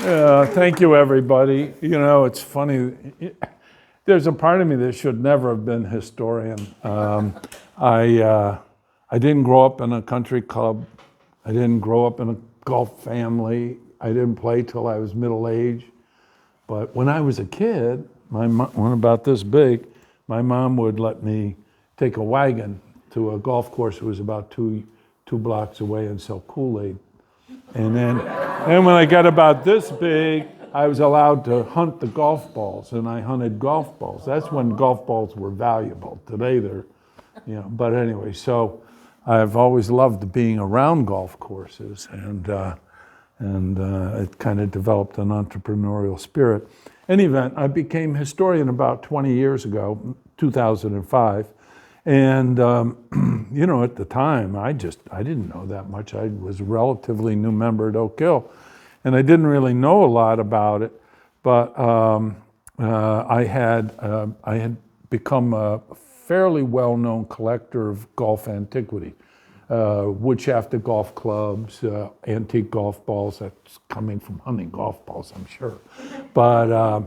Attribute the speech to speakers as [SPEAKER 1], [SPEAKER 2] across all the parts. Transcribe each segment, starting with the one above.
[SPEAKER 1] Thank you, everybody. You know, it's funny. There's a part of me that should never have been historian. I didn't grow up in a country club. I didn't grow up in a golf family. I didn't play till I was middle-aged. But when I was a kid, when about this big, my mom would let me take a wagon to a golf course that was about two blocks away and sell Kool-Aid. And then when I got about this big, I was allowed to hunt the golf balls, and I hunted golf balls. That's when golf balls were valuable. Today they're, but anyway, so I've always loved being around golf courses, and it kind of developed an entrepreneurial spirit. In any event, I became historian about 20 years ago, 2005. And, at the time, I didn't know that much. I was a relatively new member at Oak Hill, and I didn't really know a lot about it. But I had become a fairly well-known collector of golf antiquity, wood shafted golf clubs, antique golf balls. That's coming from hunting golf balls, I'm sure. But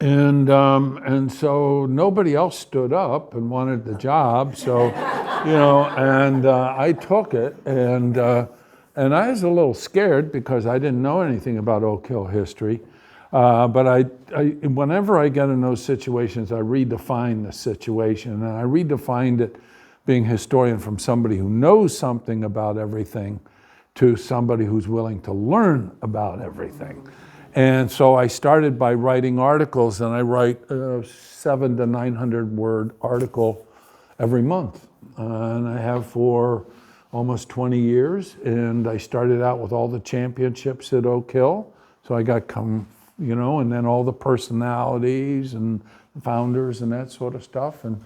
[SPEAKER 1] and so nobody else stood up and wanted the job. So, and I took it, and I was a little scared because I didn't know anything about Oak Hill history. But I whenever I get in those situations, I redefine the situation, and I redefined it, being historian, from somebody who knows something about everything to somebody who's willing to learn about everything. And so I started by writing articles, and I write a 700 to 900 word article every month. And I have for almost 20 years. And I started out with all the championships at Oak Hill. So I got and then all the personalities and founders and that sort of stuff. And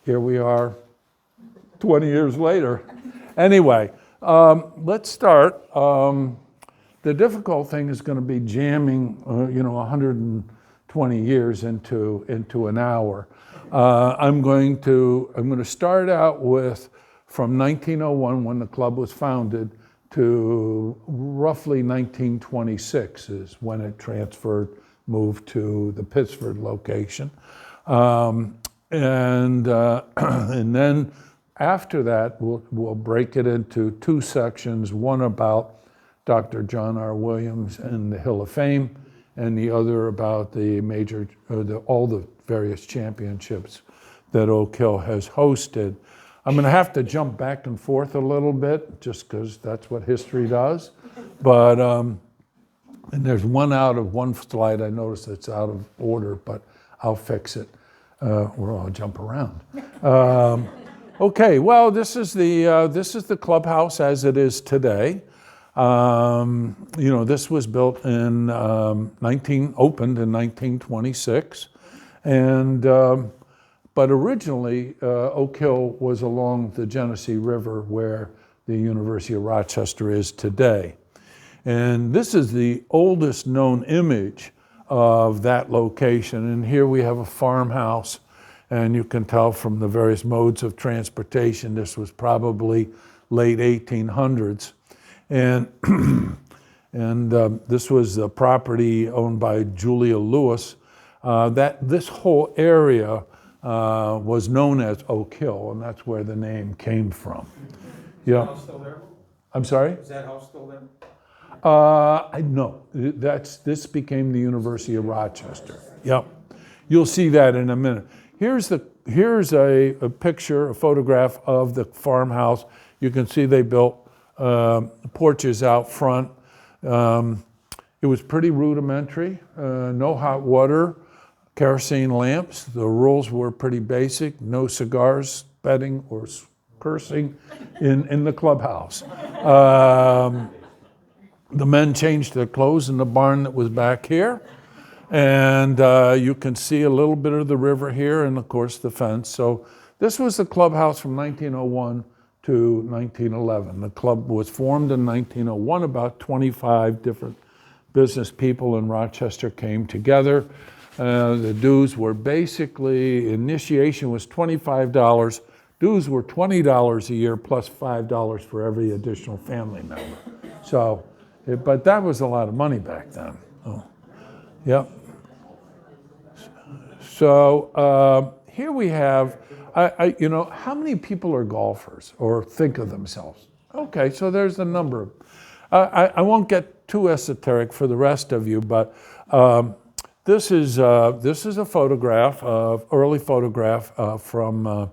[SPEAKER 1] here we are 20 years later. Anyway, let's start. The difficult thing is going to be jamming, 120 years into an hour. I'm going to start out with from 1901, when the club was founded, to roughly 1926 is when it moved to the Pittsford location, and then after that we'll break it into two sections. One about Dr. John R. Williams and the Hill of Fame, and the other about the all the various championships that Oak Hill has hosted. I'm going to have to jump back and forth a little bit, just because that's what history does. But and there's one slide I noticed that's out of order, but I'll fix it, or I'll jump around. Okay, well, this is the clubhouse as it is today. This was built opened in 1926, and but originally Oak Hill was along the Genesee River, where the University of Rochester is today. And this is the oldest known image of that location. And here we have a farmhouse, and you can tell from the various modes of transportation, this was probably late 1800s. And this was a property owned by Julia Lewis. This whole area was known as Oak Hill, and that's where the name came from.
[SPEAKER 2] Is that house still there?
[SPEAKER 1] I'm sorry?
[SPEAKER 2] Is that house still there?
[SPEAKER 1] No, this became the University of Rochester. Yep, you'll see that in a minute. Here's a picture, a photograph of the farmhouse. You can see they built porches out front. It was pretty rudimentary, no hot water, kerosene lamps. The rules were pretty basic: no cigars, betting, or cursing in the clubhouse. The men changed their clothes in the barn that was back here. And you can see a little bit of the river here, and of course the fence. So this was the clubhouse from 1901 to 1911. The club was formed in 1901. About 25 different business people in Rochester came together. The dues were basically, initiation was $25. Dues were $20 a year plus $5 for every additional family member. So But that was a lot of money back then. Oh, yep. So here we have, how many people are golfers or think of themselves? Okay, so there's the number. I won't get too esoteric for the rest of you, but this is a photograph, early photograph from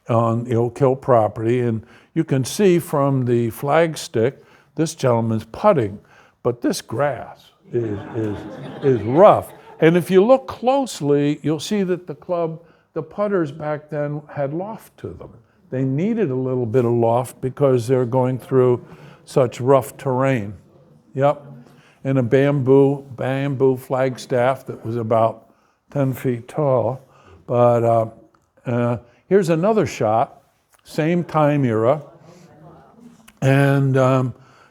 [SPEAKER 1] on the Oak Hill property, and you can see from the flagstick this gentleman's putting, but this grass is rough. And if you look closely, you'll see that the putters back then had loft to them. They needed a little bit of loft because they're going through such rough terrain. Yep. And a bamboo flagstaff that was about 10 feet tall. But here's another shot, same time era. And,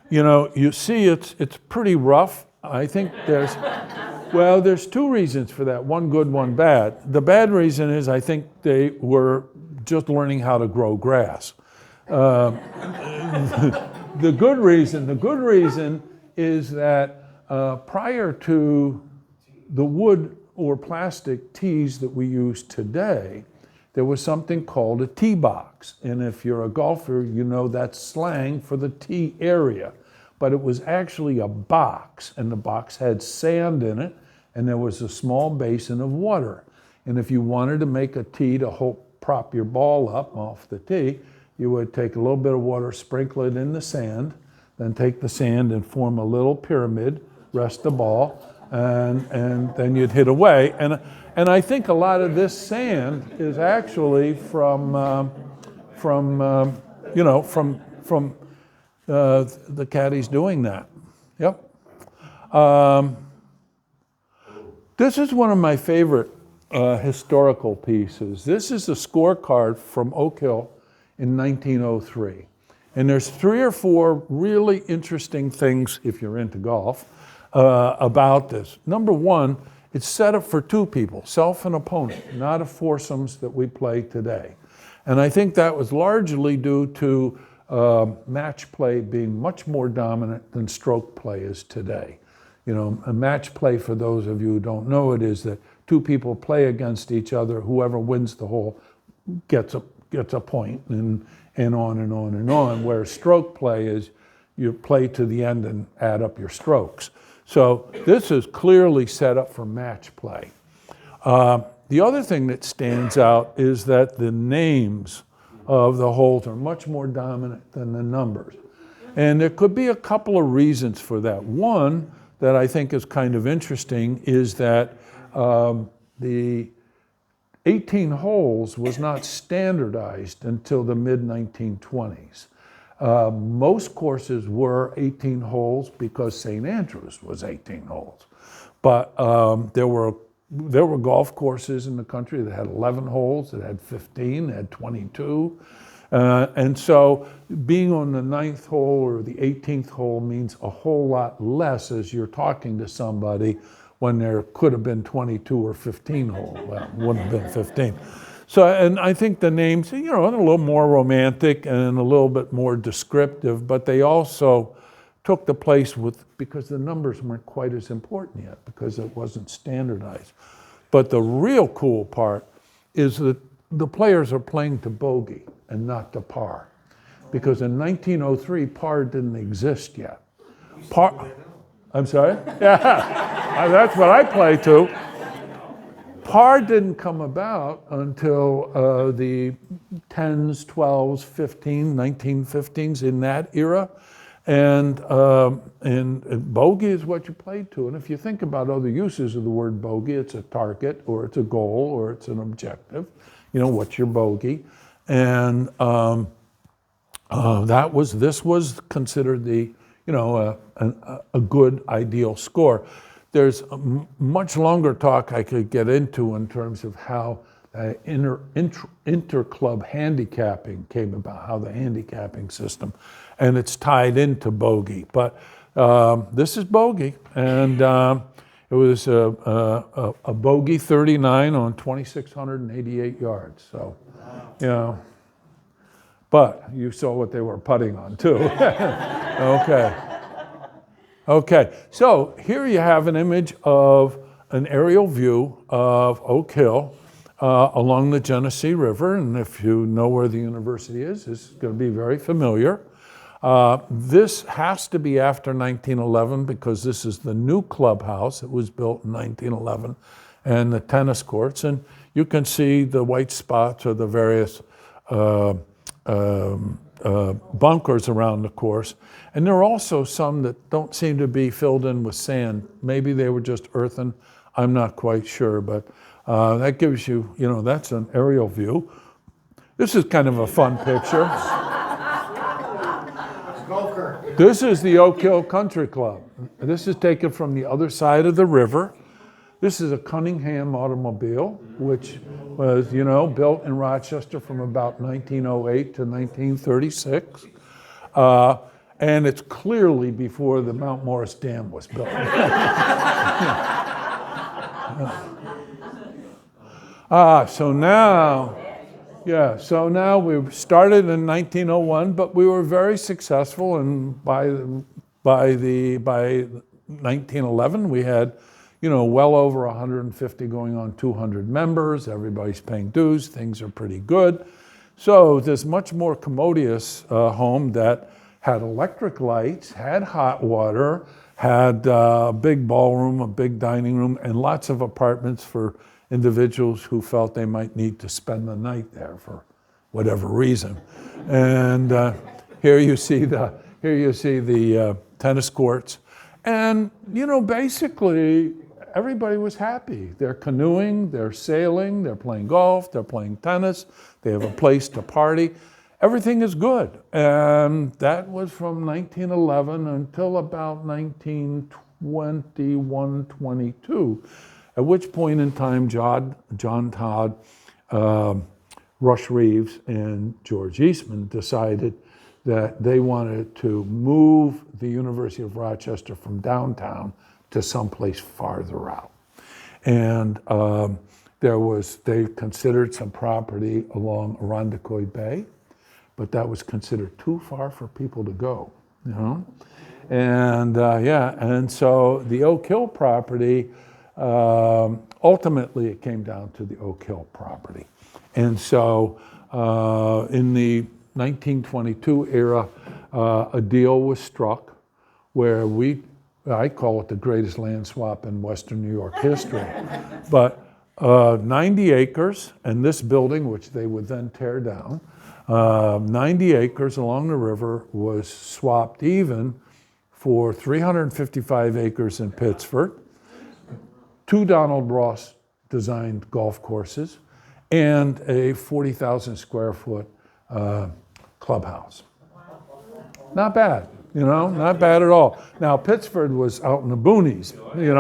[SPEAKER 1] you see it's pretty rough. I think there's two reasons for that, one good, one bad. The bad reason is I think they were just learning how to grow grass. The good reason is that prior to the wood or plastic tees that we use today, there was something called a tee box. And if you're a golfer, you know that's slang for the tee area. But it was actually a box, and the box had sand in it, and there was a small basin of water. And if you wanted to make a tee to prop your ball up off the tee, you would take a little bit of water, sprinkle it in the sand, then take the sand and form a little pyramid, rest the ball, and then you'd hit away. And I think a lot of this sand is actually from the caddies doing that. Yep. This is one of my favorite historical pieces. This is a scorecard from Oak Hill in 1903. And there's 3 or 4 really interesting things, if you're into golf, about this. Number one, it's set up for 2 people, self and opponent, not a foursomes that we play today. And I think that was largely due to match play being much more dominant than stroke play is today. A match play, for those of you who don't know it, is that 2 people play against each other. Whoever wins the hole gets a point, and on and on and on. Whereas stroke play is you play to the end and add up your strokes. So this is clearly set up for match play. The other thing that stands out is that the names of the holes are much more dominant than the numbers. And there could be a couple of reasons for that. One that I think is kind of interesting is that the 18 holes was not standardized until the mid-1920s. Most courses were 18 holes because St. Andrews was 18 holes. But there were golf courses in the country that had 11 holes, that had 15, that had 22. And so being on the 9th hole or the 18th hole means a whole lot less as you're talking to somebody when there could have been 22 or 15 holes. Well, it wouldn't have been 15. So, and I think the names, are a little more romantic and a little bit more descriptive, but they also took the place because the numbers weren't quite as important yet because it wasn't standardized. But the real cool part is that the players are playing to bogey and not to par. Because in 1903, par didn't exist yet. I'm sorry? Yeah, that's what I play to. Par didn't come about until the 10s, 12s, 15s, 1915s, in that era. And bogey is what you played to. And if you think about other uses of the word bogey, it's a target, or it's a goal, or it's an objective. What's your bogey? And this was considered the, a good ideal score. There's a much longer talk I could get into in terms of how inter-club handicapping came about, how the handicapping system, and it's tied into bogey. But this is bogey, and it was a bogey 39 on 2,688 yards. So, but you saw what they were putting on too. Okay. Okay, so here you have an image of an aerial view of Oak Hill along the Genesee River, and if you know where the university is, it's going to be very familiar. This has to be after 1911 because this is the new clubhouse. It was built in 1911, and the tennis courts, and you can see the white spots or the various bunkers around the course. And there are also some that don't seem to be filled in with sand. Maybe they were just earthen. I'm not quite sure, but that gives you, that's an aerial view. This is kind of a fun picture. This is the Oak Hill Country Club. This is taken from the other side of the river. This is a Cunningham automobile, which was, built in Rochester from about 1908 to 1936. And it's clearly before the Mount Morris Dam was built. So now we started in 1901, but we were very successful, and by 1911 we had, well over 150 going on 200 members. Everybody's paying dues. Things are pretty good. So this much more commodious home that had electric lights, had hot water, had a big ballroom, a big dining room, and lots of apartments for individuals who felt they might need to spend the night there for whatever reason. And here you see the tennis courts, and basically everybody was happy. They're canoeing, they're sailing, they're playing golf, they're playing tennis, they have a place to party. Everything is good. And that was from 1911 until about 1921, 22, at which point in time John Todd, Rush Reeves, and George Eastman decided that they wanted to move the University of Rochester from downtown to someplace farther out. And they considered some property along Irondequoit Bay, but that was considered too far for people to go, And and so the Oak Hill property, ultimately it came down to the Oak Hill property. And so in the 1922 era, a deal was struck where I call it the greatest land swap in Western New York history, but 90 acres, and this building, which they would then tear down, 90 acres along the river was swapped even for 355 acres in Pittsford, 2 Donald Ross designed golf courses, and a 40,000 square foot clubhouse. Not bad, not bad at all. Now, Pittsford was out in the boonies, it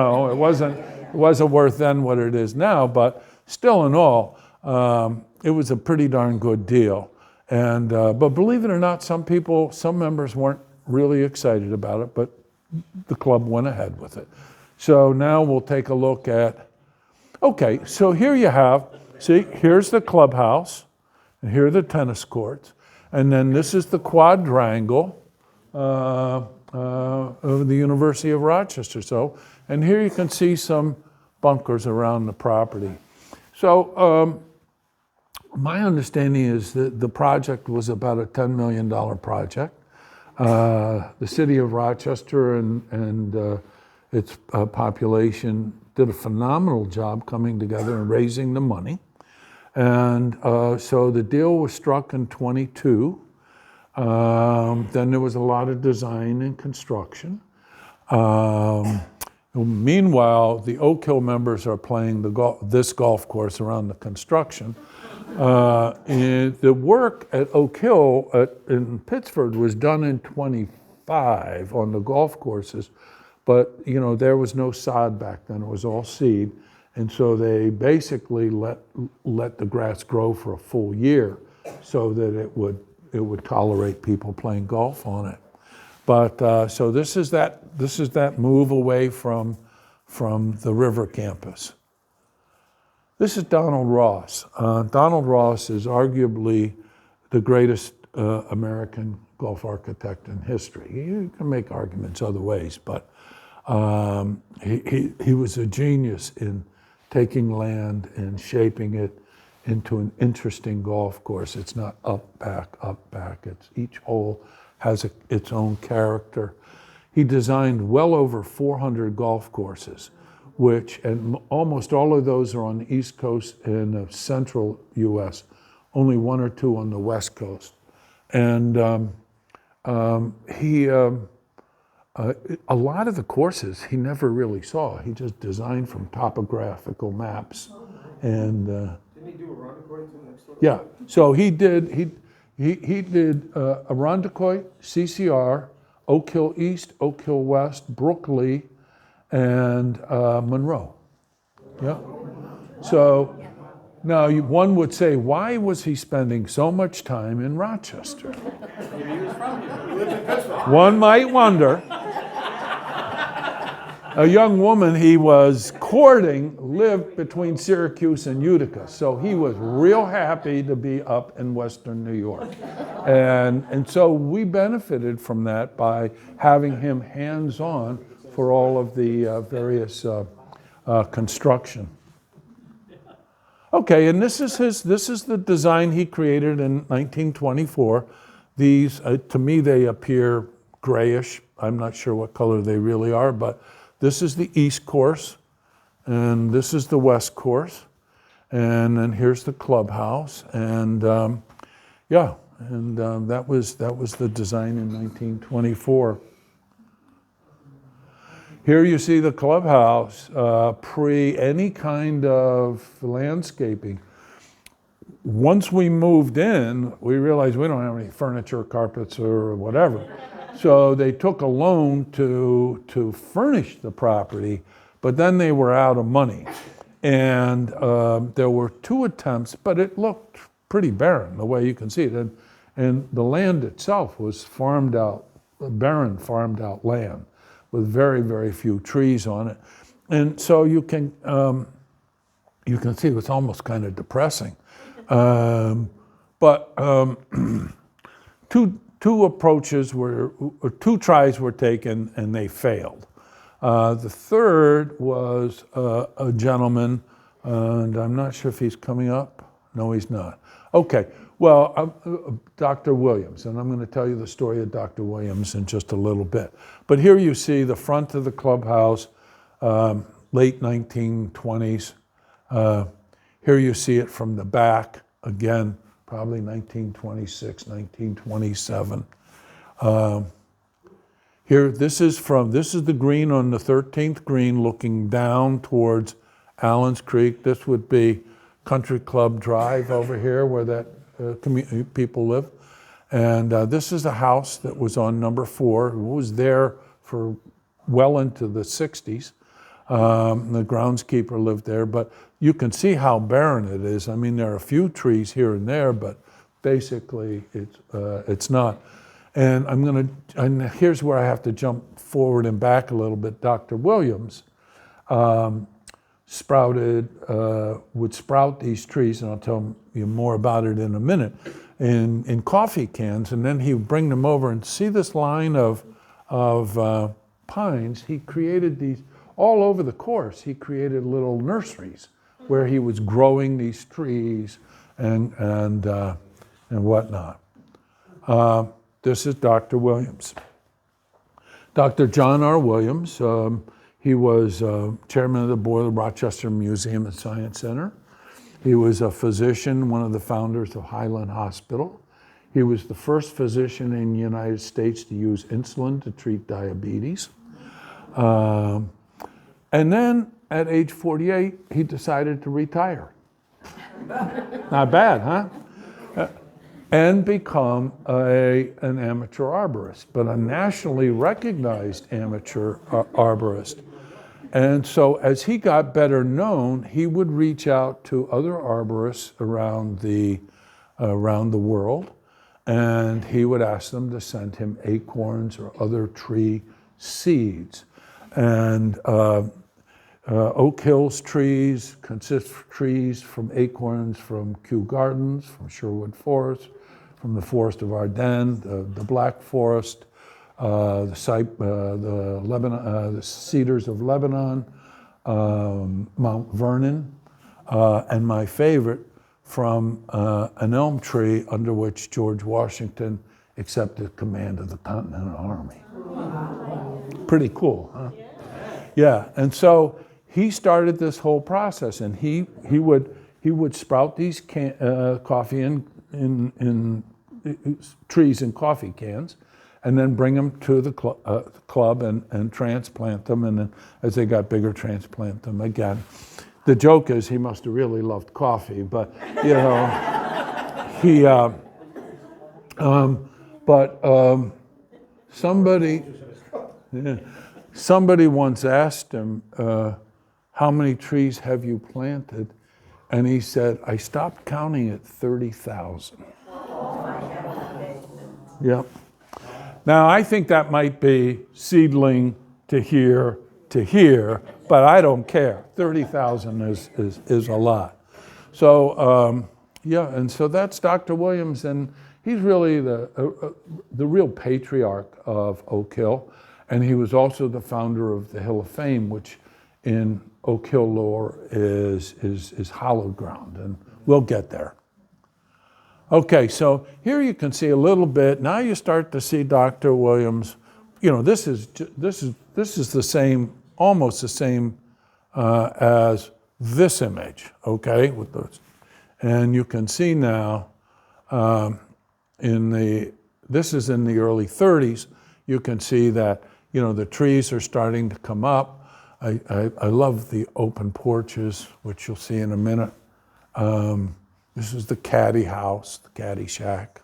[SPEAKER 1] wasn't worth then what it is now, but still in all, it was a pretty darn good deal. And but believe it or not, some members weren't really excited about it, but the club went ahead with it. So now we'll take a look at, okay, so here you have, here's the clubhouse, and here are the tennis courts, and then this is the quadrangle of the University of Rochester. And here you can see some bunkers around the property. So my understanding is that the project was about a $10 million project. The city of Rochester and its population did a phenomenal job coming together and raising the money. And so the deal was struck in 22. Then there was a lot of design and construction. Meanwhile, the Oak Hill members are playing this golf course around the construction. And the work at Oak Hill in Pittsford was done in 25 on the golf courses, but there was no sod back then; it was all seed, and so they basically let the grass grow for a full year, so that it would tolerate people playing golf on it. But so this is that move away from the river campus. This is Donald Ross. Donald Ross is arguably the greatest American golf architect in history. You can make arguments other ways, but he was a genius in taking land and shaping it into an interesting golf course. It's not up, back. It's each hole has its own character. He designed well over 400 golf courses, and almost all of those are on the East Coast and the central U.S., only one or two on the West Coast. And a lot of the courses he never really saw. He just designed from topographical maps. And
[SPEAKER 2] Didn't he do a Rondequoit next door?
[SPEAKER 1] yeah, so he did Irondequoit, CCR, Oak Hill East, Oak Hill West, Brooklyn, and Monroe. Yeah. So now one would say, why was he spending so much time in Rochester?
[SPEAKER 2] Maybe he was from here. He lived in Pittsford.
[SPEAKER 1] One might wonder. A young woman he was courting lived between Syracuse and Utica, so he was real happy to be up in Western New York. And so we benefited from that by having him hands-on for all of the various construction. Okay, and this is the design he created in 1924. These, to me, they appear grayish. I'm not sure what color they really are, but this is the East course, and this is the West course, and then here's the clubhouse, and that was the design in 1924. Here you see the clubhouse, pre any kind of landscaping. Once we moved in, we realized we don't have any furniture, carpets, or whatever. So they took a loan to furnish the property, but then they were out of money. And there were 2 attempts, but it looked pretty barren the way you can see it. And the land itself was farmed out, barren farmed out land with very, very few trees on it. And so you can see it's almost kind of depressing. But two approaches or 2 tries were taken and they failed. The third was a gentleman, and I'm not sure if he's coming up. No, he's not. Okay, well, Dr. Williams, and I'm going to tell you the story of Dr. Williams in just a little bit. But here you see the front of the clubhouse, late 1920s. Here you see it from the back, again, probably 1926, 1927. Here, this is the green on the 13th green looking down towards Allen's Creek. This would be Country Club Drive over here where that people live. And this is a house that was on number 4. It was there for well into the 60s. The groundskeeper lived there, but you can see how barren it is. I mean, there are a few trees here and there, but basically it's not. And here's where I have to jump forward and back a little bit. Dr. Williams would sprout these trees, and I'll tell you more about it in a minute, in coffee cans, and then he would bring them over and see this line of pines. He created these all over the course. He created little nurseries where he was growing these trees and whatnot. This is Dr. Williams. Dr. John R. Williams, he was chairman of the board of the Rochester Museum and Science Center. He was a physician, one of the founders of Highland Hospital. He was the first physician in the United States to use insulin to treat diabetes. And then at age 48, he decided to retire. Not bad, huh? And become an amateur arborist, but a nationally recognized amateur arborist. And so as he got better known, he would reach out to other arborists around the world, and he would ask them to send him acorns or other tree seeds. And Oak Hill's trees consist of trees from acorns from Kew Gardens, from Sherwood Forest, from the forest of Ardennes, the Black Forest, the cedars of Lebanon, Mount Vernon, and my favorite, from an elm tree under which George Washington accepted command of the Continental Army. Pretty cool, huh? Yeah, and so he started this whole process, and he would sprout these coffee in trees in coffee cans, and then bring them to the club and transplant them, and then as they got bigger, transplant them again. The joke is he must have really loved coffee, but you know, he. Somebody once asked him, "How many trees have you planted?" And he said, "I stopped counting at 30,000." Yep. Now, I think that might be seedling to here, but I don't care. 30,000 is a lot. So, yeah, and so that's Dr. Williams, and he's really the real patriarch of Oak Hill, and he was also the founder of the Hill of Fame, which in Oak Hill lore is hallowed ground, and we'll get there. Okay, so here you can see a little bit. Now you start to see Dr. Williams. You know, this is the same, almost the same as this image. Okay, with those, and you can see now this is in the early 30s. You can see that the trees are starting to come up. I love the open porches, which you'll see in a minute. This is the caddy house, the caddy shack.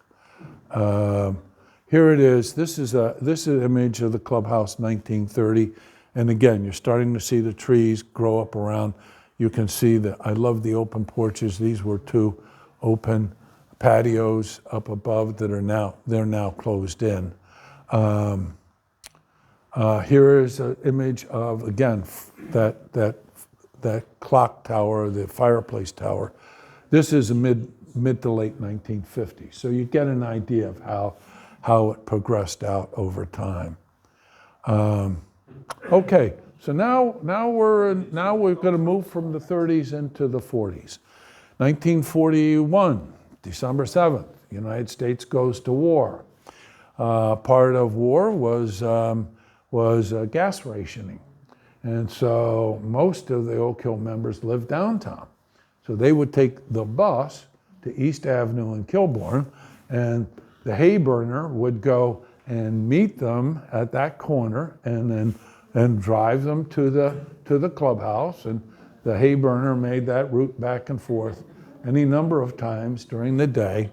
[SPEAKER 1] Here it is. This is an image of the clubhouse, 1930. And again, you're starting to see the trees grow up around. You can see that I love the open porches. These were two open patios up above that they're now closed in. Here is an image of, again, that clock tower, the fireplace tower. This is mid to late 1950s. So you get an idea of how it progressed out over time. Okay, so now we're going to move from the 30s into the 40s. 1941, December 7th, the United States goes to war. Part of war was gas rationing. And so most of the Oak Hill members lived downtown. So they would take the bus to East Avenue in Kilbourne, and the hay burner would go and meet them at that corner and drive them to the clubhouse. And the hay burner made that route back and forth any number of times during the day.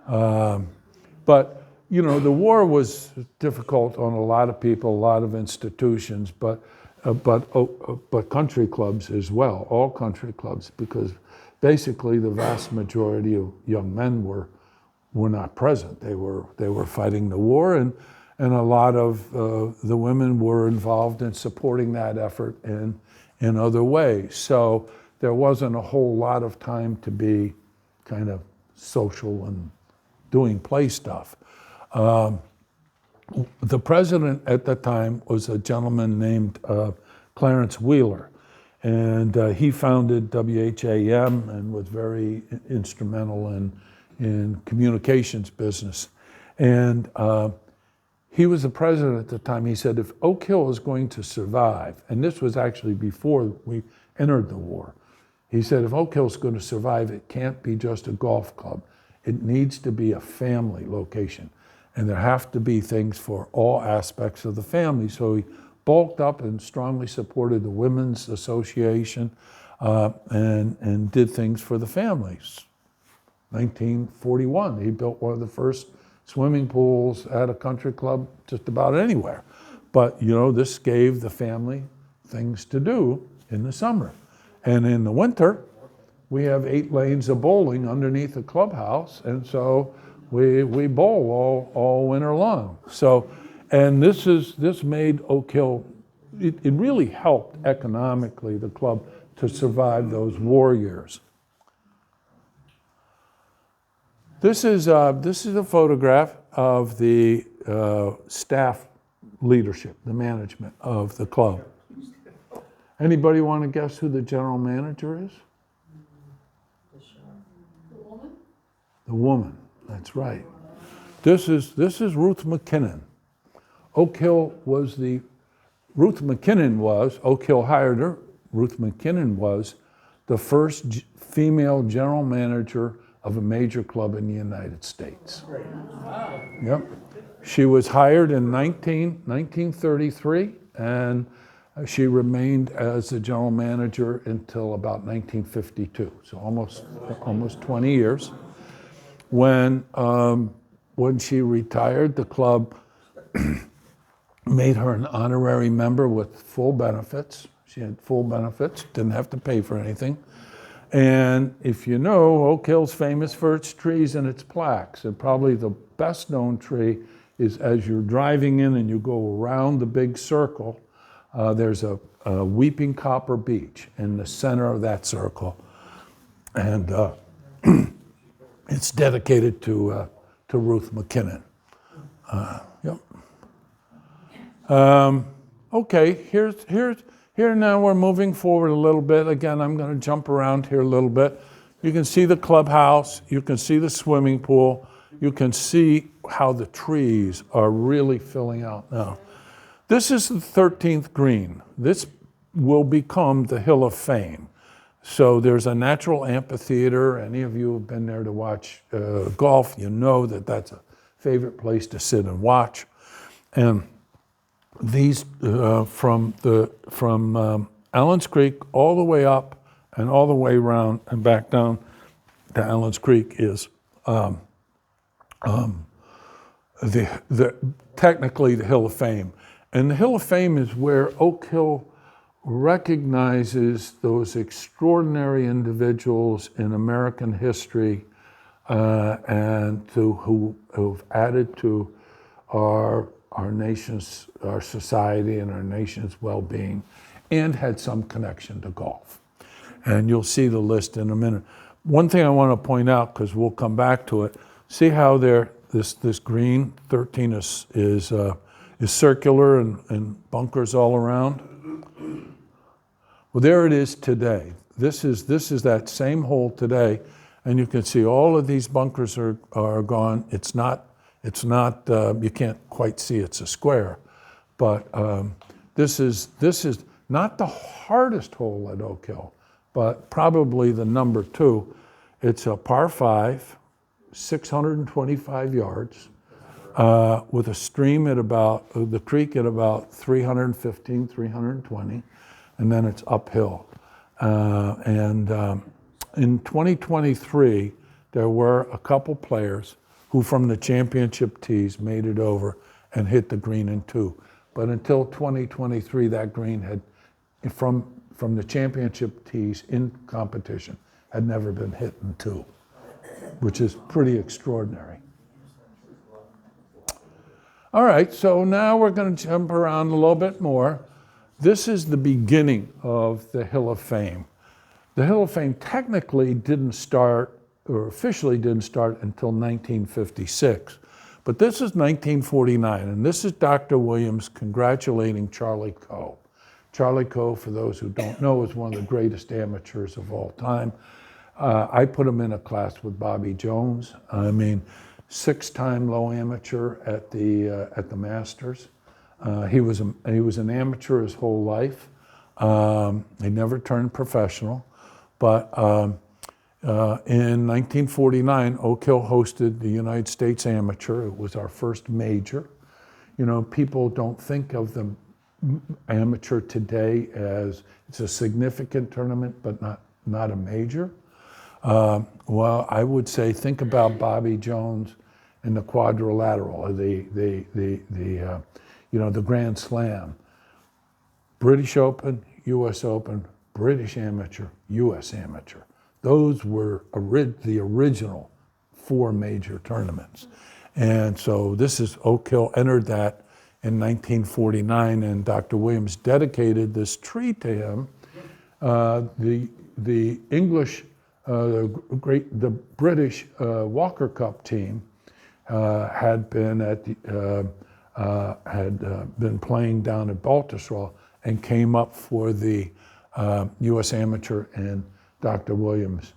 [SPEAKER 1] But the war was difficult on a lot of people, a lot of institutions, but country clubs as well, all country clubs, because basically the vast majority of young men were not present. They were fighting the war, and a lot of the women were involved in supporting that effort in other ways. So there wasn't a whole lot of time to be kind of social and doing play stuff. The president at the time was a gentleman named Clarence Wheeler, and he founded WHAM and was very instrumental in communications business. And he was the president at the time. He said, if Oak Hill is going to survive, and this was actually before we entered the war, he said, if Oak Hill is going to survive, it can't be just a golf club. It needs to be a family location. And there have to be things for all aspects of the family. So he bulked up and strongly supported the Women's Association and did things for the families. 1941, he built one of the first swimming pools at a country club just about anywhere. But, this gave the family things to do in the summer. And in the winter, we have 8 lanes of bowling underneath the clubhouse. And so we bowl all winter long. So, and this made Oak Hill, it really helped economically the club to survive those war years. This is a photograph of the staff leadership, the management of the club. Anybody want to guess who the general manager is? The woman, that's right. This is Ruth McKinnon. Oak Hill was Ruth McKinnon Oak Hill hired her. Ruth McKinnon was the first female general manager of a major club in the United States. Yep. She was hired in 1933, and she remained as the general manager until about 1952, so almost 20 years. When she retired, the club made her an honorary member with full benefits. She had full benefits, didn't have to pay for anything. And if you know, Oak Hill's famous for its trees and its plaques. And probably the best known tree is as you're driving in and you go around the big circle, there's a weeping copper beech in the center of that circle. And it's dedicated to Ruth McKinnon. Yep. Okay, here now we're moving forward a little bit. Again, I'm going to jump around here a little bit. You can see the clubhouse. You can see the swimming pool. You can see how the trees are really filling out now. This is the 13th green. This will become the Hill of Fame. So there's a natural amphitheater. Any of you who have been there to watch golf, you know that that's a favorite place to sit and watch. And these from Allen's Creek all the way up and all the way around and back down to Allen's Creek is technically the Hill of Fame. And the Hill of Fame is where Oak Hill recognizes those extraordinary individuals in American history and who've added to our nation's, our society and our nation's well-being, and had some connection to golf. And you'll see the list in a minute. One thing I want to point out, because we'll come back to it, see how this green 13 is circular and bunkers all around? Well, there it is today. This is that same hole today, and you can see all of these bunkers are gone. It's not you can't quite see it's a square, but this is not the hardest hole at Oak Hill, but probably the number 2. It's a par 5, 625 yards, with a stream at the creek at about 315, 320, and then it's uphill. In 2023, there were a couple players who from the championship tees made it over and hit the green in 2. But until 2023, that green had, from the championship tees in competition, had never been hit in 2, which is pretty extraordinary. All right, so now we're going to jump around a little bit more. This is the beginning of the Hill of Fame. The Hill of Fame technically didn't start, or officially didn't start until 1956. But this is 1949, and this is Dr. Williams congratulating Charlie Coe. Charlie Coe, for those who don't know, is one of the greatest amateurs of all time. I put him in a class with Bobby Jones. I mean, 6-time low amateur at the Masters. He was an amateur his whole life. He never turned professional, but in 1949, Oak Hill hosted the United States Amateur. It was our first major. You know, people don't think of the amateur today as it's a significant tournament, but not a major. Well, I would say think about Bobby Jones and the quadrilateral, the Grand Slam, British Open, U.S. Open, British Amateur, U.S. Amateur. Those were the original 4 major tournaments. And so this is Oak Hill entered that in 1949, and Dr. Williams dedicated this tree to him. The English the British Walker Cup team had been playing down at Beltz and came up for the U.S. Amateur, and Dr. Williams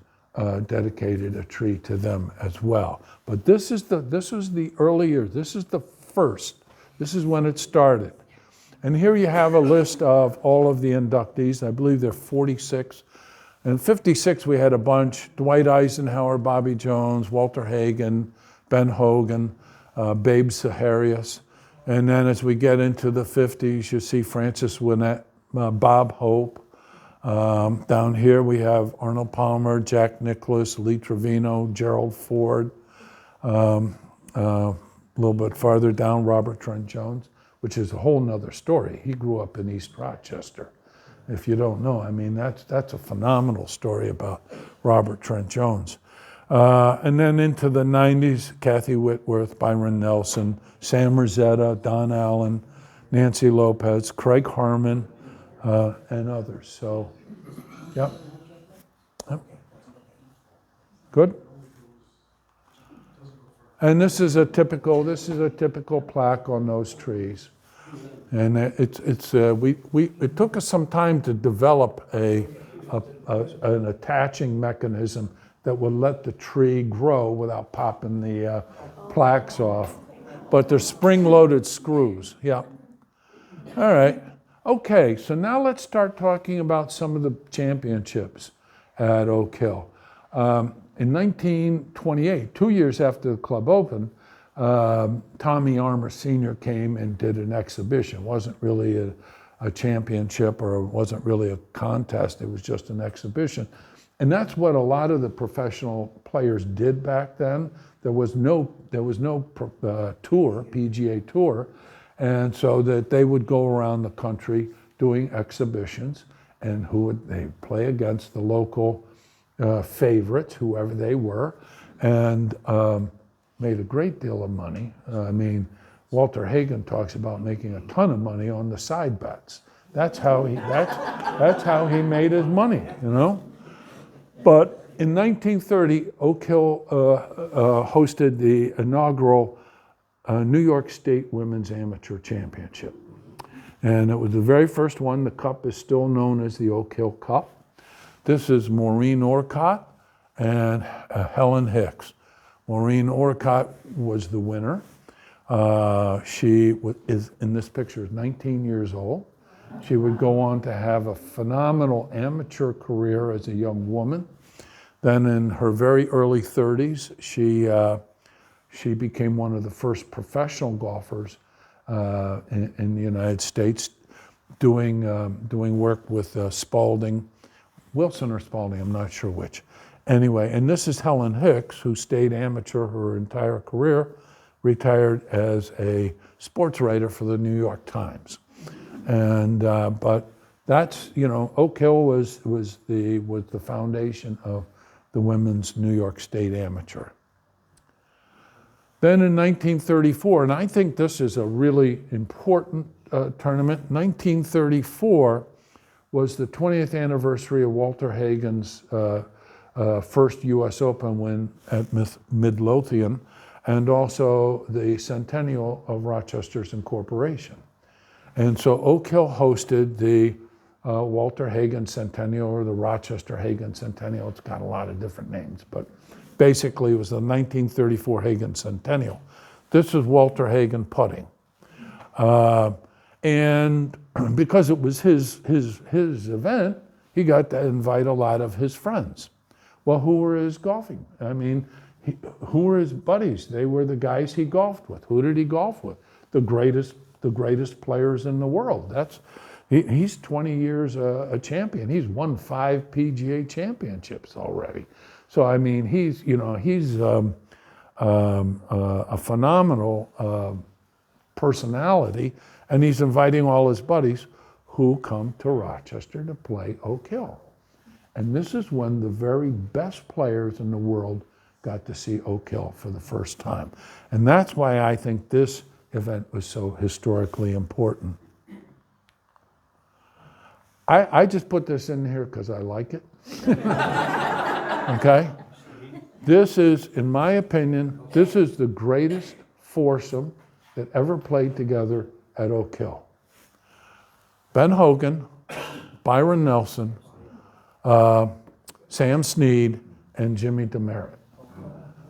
[SPEAKER 1] dedicated a tree to them as well. But this was the early years. This is the first. This is when it started. And here you have a list of all of the inductees. I believe there are 46. In 56, we had a bunch: Dwight Eisenhower, Bobby Jones, Walter Hagen, Ben Hogan, Babe Saharius. And then as we get into the 50s, you see Francis Winnett, Bob Hope. Down here we have Arnold Palmer, Jack Nicklaus, Lee Trevino, Gerald Ford. A little bit farther down, Robert Trent Jones, which is a whole nother story. He grew up in East Rochester. If you don't know, I mean, that's a phenomenal story about Robert Trent Jones. And then into the 90s, Kathy Whitworth, Byron Nelson, Sam Rosetta, Don Allen, Nancy Lopez, Craig Harmon, and others. So, yep. Good. And this is a typical plaque on those trees. And it took us some time to develop an attaching mechanism that would let the tree grow without popping the plaques off. But they're spring-loaded screws. Yeah. All right. Okay, so now let's start talking about some of the championships at Oak Hill. In 1928, 2 years after the club opened, Tommy Armour Sr. came and did an exhibition. It wasn't really a championship, or it wasn't really a contest. It was just an exhibition. And that's what a lot of the professional players did back then. There was no tour, PGA Tour, and so that they would go around the country doing exhibitions, and they play against the local favorites, whoever they were, and made a great deal of money. I mean, Walter Hagen talks about making a ton of money on the side bets. That's how he made his money, you know. But in 1930, Oak Hill hosted the inaugural New York State Women's Amateur Championship. And it was the very first one. The cup is still known as the Oak Hill Cup. This is Maureen Orcott and Helen Hicks. Maureen Orcott was the winner. She is, in this picture, is 19 years old. She would go on to have a phenomenal amateur career as a young woman. Then in her very early 30s, she became one of the first professional golfers in the United States, doing work with Spalding, Wilson or Spalding, I'm not sure which. Anyway, and this is Helen Hicks, who stayed amateur her entire career, retired as a sports writer for the New York Times. And but that's, you know, Oak Hill was the foundation of the women's New York State Amateur. Then in 1934, and I think this is a really important tournament, 1934 was the 20th anniversary of Walter Hagen's first U.S. Open win at Midlothian, and also the centennial of Rochester's incorporation. And so Oak Hill hosted the Walter Hagen Centennial, or the Rochester Hagen Centennial. It's got a lot of different names, but basically it was the 1934 Hagen Centennial. This is Walter Hagen putting. And because it was his event, he got to invite a lot of his friends. Well, who were his golfing? I mean, who were his buddies? They were the guys he golfed with. Who did he golf with? The greatest players in the world. He's 20 years a champion. He's won 5 PGA championships already. So I mean, he's a phenomenal personality, and he's inviting all his buddies who come to Rochester to play Oak Hill. And this is when the very best players in the world got to see Oak Hill for the first time. And that's why I think this event was so historically important. I just put this in here because I like it. Okay? This is, in my opinion, this is the greatest foursome that ever played together at Oak Hill. Ben Hogan, Byron Nelson, Sam Snead, and Jimmy Demerit.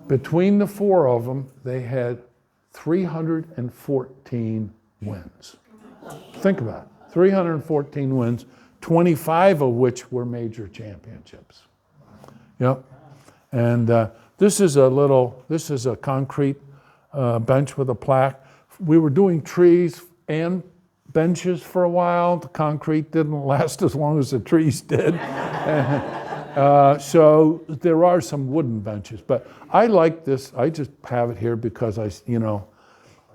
[SPEAKER 1] Between the four of them, they had 314 wins. Think about it, 314 wins, 25 of which were major championships. Yep. And this is a concrete bench with a plaque. We were doing trees and benches for a while. The concrete didn't last as long as the trees did. So there are some wooden benches, but I like this. I just have it here because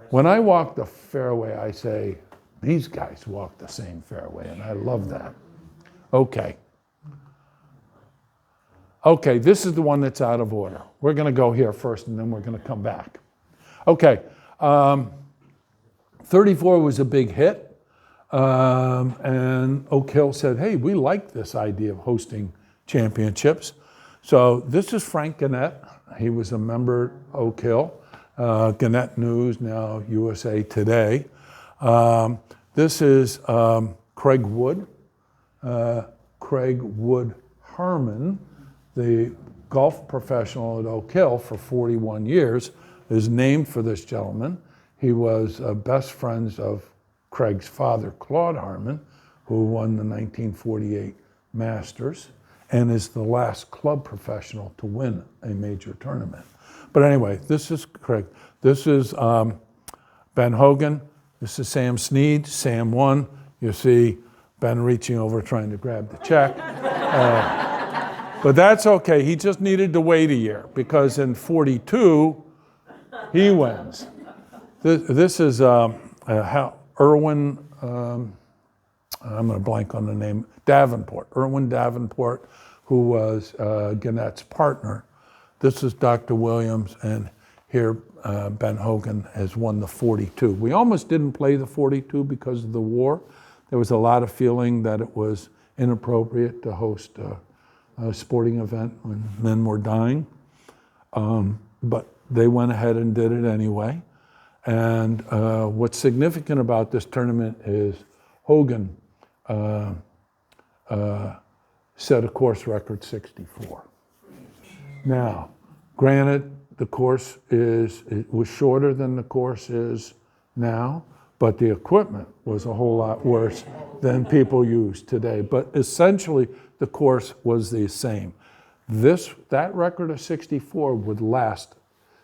[SPEAKER 1] when I walk the fairway, I say, these guys walk the same fairway, and I love that. Okay. Okay, this is the one that's out of order. We're going to go here first, and then we're going to come back. Okay, 34 was a big hit, and Oak Hill said, hey, we like this idea of hosting championships. So this is Frank Gannett. He was a member at Oak Hill. Gannett News, now USA Today. This is Craig Wood. Craig Wood Herman, the golf professional at Oak Hill for 41 years, is named for this gentleman. He was best friends of Craig's father, Claude Harmon, who won the 1948 Masters and is the last club professional to win a major tournament. But anyway, this is Craig. This is Ben Hogan. This is Sam Snead. Sam won. You see Ben reaching over trying to grab the check. But that's okay. He just needed to wait a year because in 42, he wins. This is Irwin, I'm going to blank on the name, Davenport, Irwin Davenport, who was Gannett's partner. This is Dr. Williams, and here Ben Hogan has won the 42. We almost didn't play the 42 because of the war. There was a lot of feeling that it was inappropriate to host a sporting event when men were dying. But they went ahead and did it anyway. And what's significant about this tournament is Hogan set a course record 64. Now, granted, the course was shorter than the course is now, but the equipment was a whole lot worse than people use today. But essentially, the course was the same. That record of 64 would last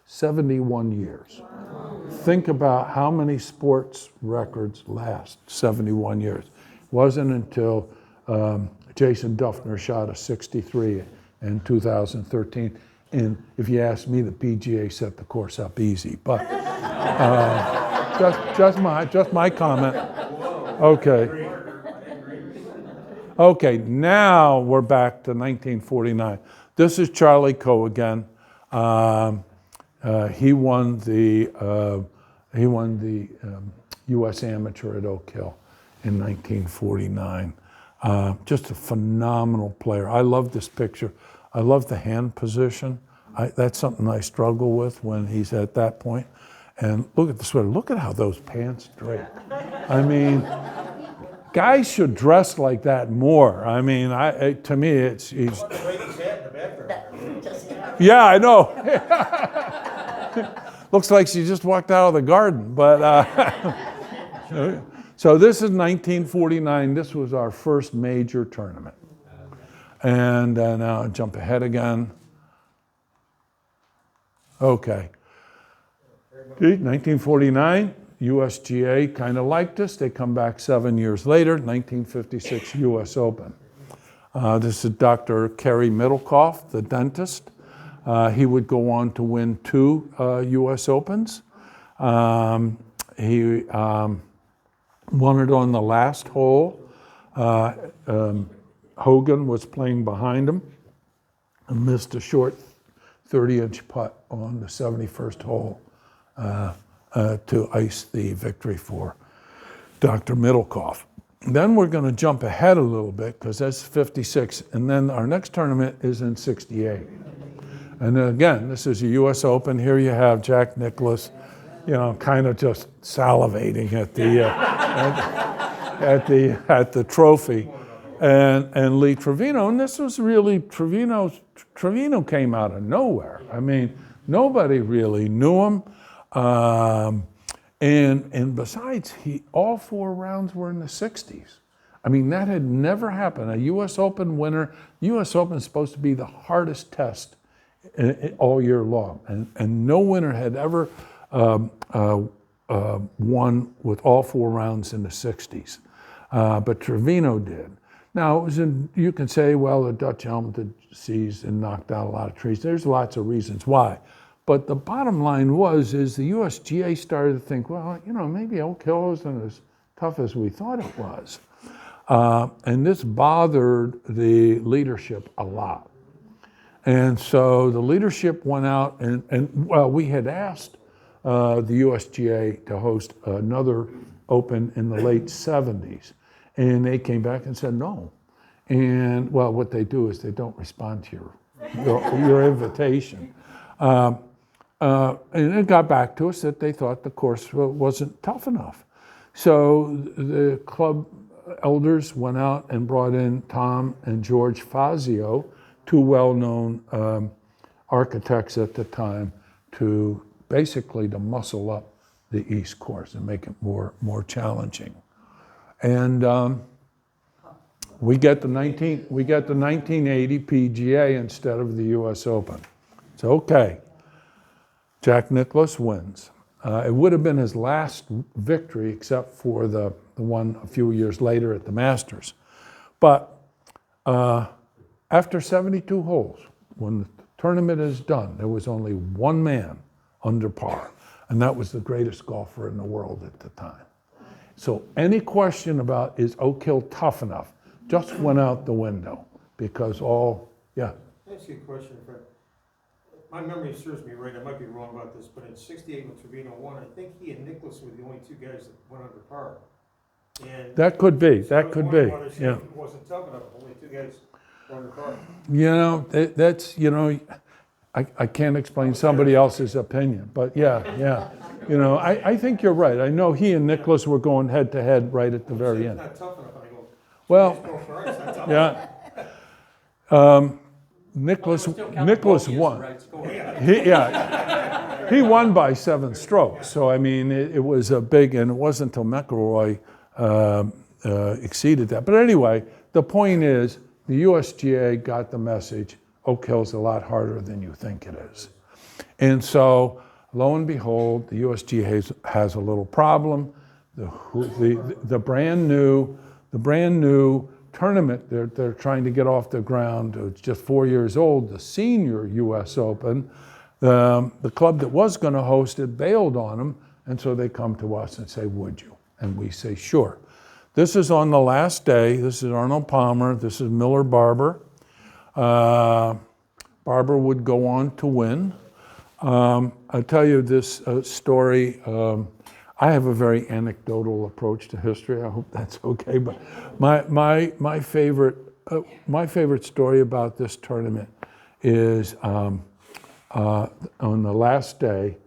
[SPEAKER 1] 71 years. Wow. Think about how many sports records last 71 years. It wasn't until Jason Duffner shot a 63 in 2013. And if you ask me, the PGA set the course up easy. But just my comment. Okay. Okay, now we're back to 1949. This is Charlie Coe again. He won the U.S. Amateur at Oak Hill in 1949. Just a phenomenal player. I love this picture. I love the hand position. That's something I struggle with when he's at that point. And look at the sweater. Look at how those pants drape. I mean, guys should dress like that more. I mean, to me, he's. Yeah, I know. Looks like she just walked out of the garden. But so this is 1949. This was our first major tournament. And now I'll jump ahead again. Okay. 1949, USGA kind of liked us. They come back 7 years later, 1956 US Open. This is Dr. Kerry Middlecoff, the dentist. He would go on to win 2 US Opens. He won it on the last hole. Hogan was playing behind him and missed a short 30-inch putt on the 71st hole to ice the victory for Dr. Middlecoff. then we're going to jump ahead a little bit because that's 56. And then our next tournament is in 68. And then again, this is a U.S. Open. Here you have Jack Nicklaus, kind of just salivating at the trophy, and Lee Trevino. And this was really Trevino came out of nowhere. I mean, nobody really knew him. And besides, all 4 rounds were in the 60s. I mean, that had never happened. A U.S. Open winner. U.S. Open is supposed to be the hardest test all year long, and no winner had ever won with all 4 rounds in the 60s, but Trevino did. Now, it was you can say, well, the Dutch elm seized and knocked out a lot of trees. There's lots of reasons why, but the bottom line is the USGA started to think, well, maybe Oak Hill isn't as tough as we thought it was, and this bothered the leadership a lot. And so the leadership went out and we had asked the USGA to host another Open in the late 70s. And they came back and said no. And well, what they do is they don't respond to your invitation. And it got back to us that they thought the course wasn't tough enough. So the club elders went out and brought in Tom and George Fazio, 2 well-known architects at the time, to basically to muscle up the East course and make it more challenging. And we get the 1980 PGA instead of the U.S. Open. It's okay. Jack Nicklaus wins. It would have been his last victory, except for the one a few years later at the Masters. But after 72 holes, when the tournament is done, there was only 1 man under par, and that was the greatest golfer in the world at the time. So any question about is Oak Hill tough enough just went out the window, because
[SPEAKER 2] Can I ask you a question, Fred? My memory serves me right, I might be wrong about this, but in 68 when Trevino won, I think he and Nicklaus were the only 2 guys that went under par. And
[SPEAKER 1] that could be,
[SPEAKER 2] so
[SPEAKER 1] yeah.
[SPEAKER 2] It wasn't tough enough, only 2 guys were under par.
[SPEAKER 1] That's, I can't explain somebody else's opinion, but yeah. I think you're right. I know he and Nicklaus were going head to head right at the very end.
[SPEAKER 2] It's not tough enough, and I go,
[SPEAKER 1] Well,
[SPEAKER 2] go for it, it's not tough
[SPEAKER 1] yeah. Nicklaus won. He won by 7 strokes. So I mean, it was a big, and it wasn't until McIlroy exceeded that. But anyway, the point is, the USGA got the message. Oak Hill's a lot harder than you think it is, and so lo and behold, the USGA has a little problem. The brand new tournament they're trying to get off the ground. It's just 4 years old. The senior U.S. Open, the club that was going to host it bailed on them, and so they come to us and say, "Would you?" And we say, "Sure." This is on the last day. This is Arnold Palmer. This is Miller Barber. Barber would go on to win. I'll tell you this story. I have a very anecdotal approach to history. I hope that's okay. But my favorite story about this tournament is on the last day,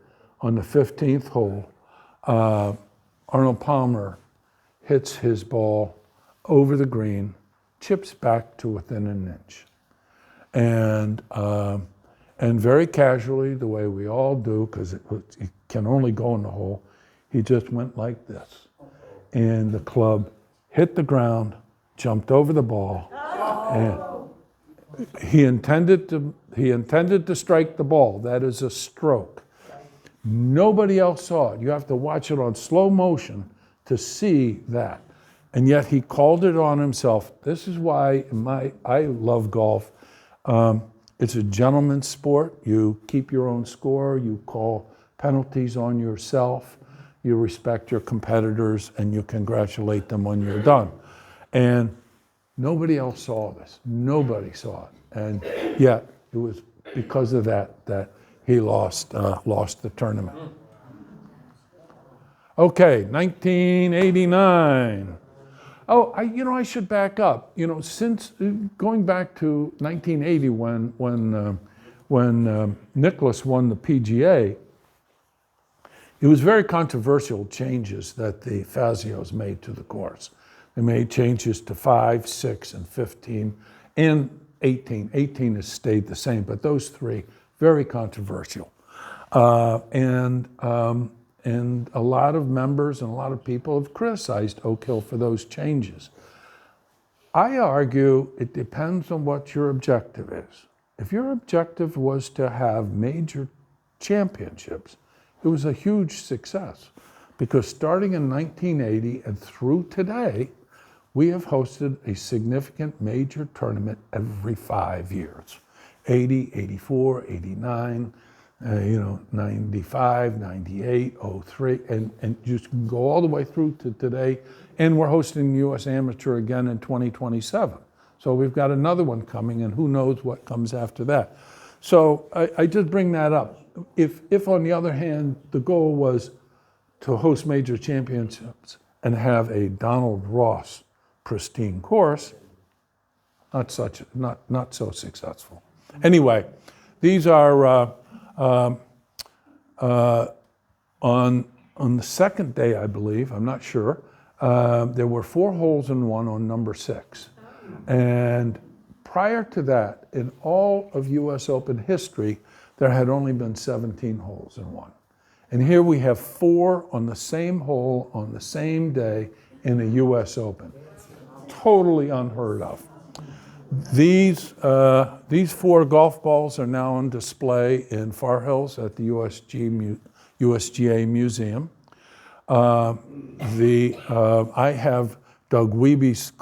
[SPEAKER 1] on the 15th hole, Arnold Palmer hits his ball over the green, chips back to within an inch, and very casually, the way we all do, because it can only go in the hole, he just went like this, and the club hit the ground, jumped over the ball, and he intended to strike the ball. That is a stroke. Nobody else saw it. You have to watch it on slow motion to see that. And yet he called it on himself. This is why I love golf. It's a gentleman's sport. You keep your own score. You call penalties on yourself. You respect your competitors, and you congratulate them when you're done. And nobody else saw this. Nobody saw it. And yet it was because of that he lost the tournament. Okay, 1989. Oh, I should back up. Since going back to 1980 when Nicklaus won the PGA, it was very controversial changes that the Fazios made to the course. They made changes to 5, 6, and 15, and 18. 18 has stayed the same, but those three, very controversial. And a lot of members and a lot of people have criticized Oak Hill for those changes. I argue it depends on what your objective is. If your objective was to have major championships, it was a huge success, because starting in 1980 and through today, we have hosted a significant major tournament every 5 years. 80, 84, 89, 95, 98, 03, and just go all the way through to today. And we're hosting U.S. Amateur again in 2027. So we've got another one coming, and who knows what comes after that. So I just bring that up. If on the other hand, the goal was to host major championships and have a Donald Ross pristine course, not so successful. Anyway, these are on the second day, I believe, I'm not sure, there were 4 holes in one on number 6. And prior to that, in all of US Open history, there had only been 17 holes in one. And here we have 4 on the same hole on the same day in a US Open. Totally unheard of. These 4 golf balls are now on display in Far Hills at the USGA Museum. I have Doug Weeby's,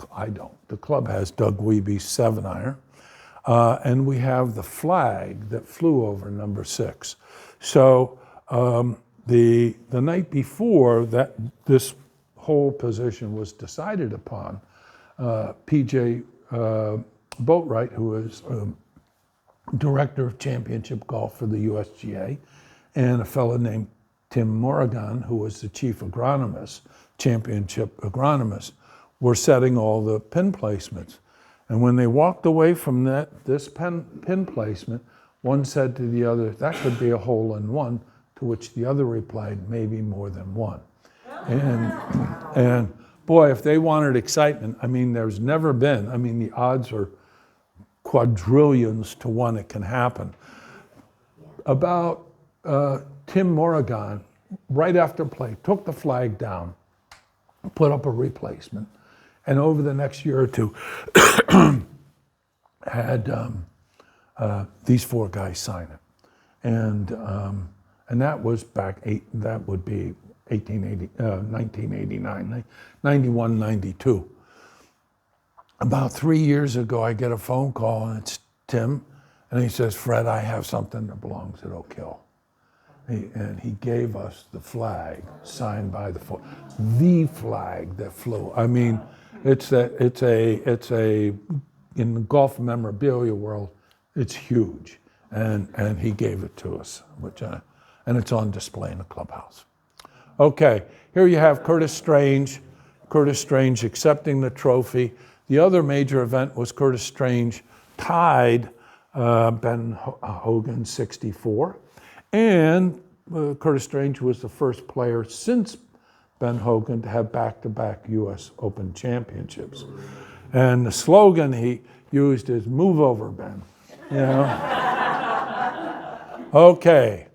[SPEAKER 1] the club has Doug Weeby's 7-iron. And we have the flag that flew over number 6. So the night before that this whole position was decided upon, PJ Boatwright, who is director of championship golf for the USGA, and a fellow named Tim Morrigan, who was the chief agronomist, championship agronomist, were setting all the pin placements. And when they walked away from this pin placement, one said to the other, "That could be a hole in one," to which the other replied, "Maybe more than one." And boy, if they wanted excitement, there's never been, the odds are quadrillions to 1 it can happen. About Tim Morrigan, right after play, took the flag down, put up a replacement, and over the next year or two, had these 4 guys sign it. And that was that would be 1989, 91, 92. About 3 years ago, I get a phone call, and it's Tim, and he says, "Fred, I have something that belongs at Oak Hill." And he gave us the flag signed by the flag that flew. It's a in the golf memorabilia world, it's huge, and he gave it to us, and it's on display in the clubhouse. Okay, here you have Curtis Strange accepting the trophy. The other major event was Curtis Strange tied Ben Hogan 64, and Curtis Strange was the first player since Ben Hogan to have back-to-back US Open championships. And the slogan he used is "Move over, Ben." Okay,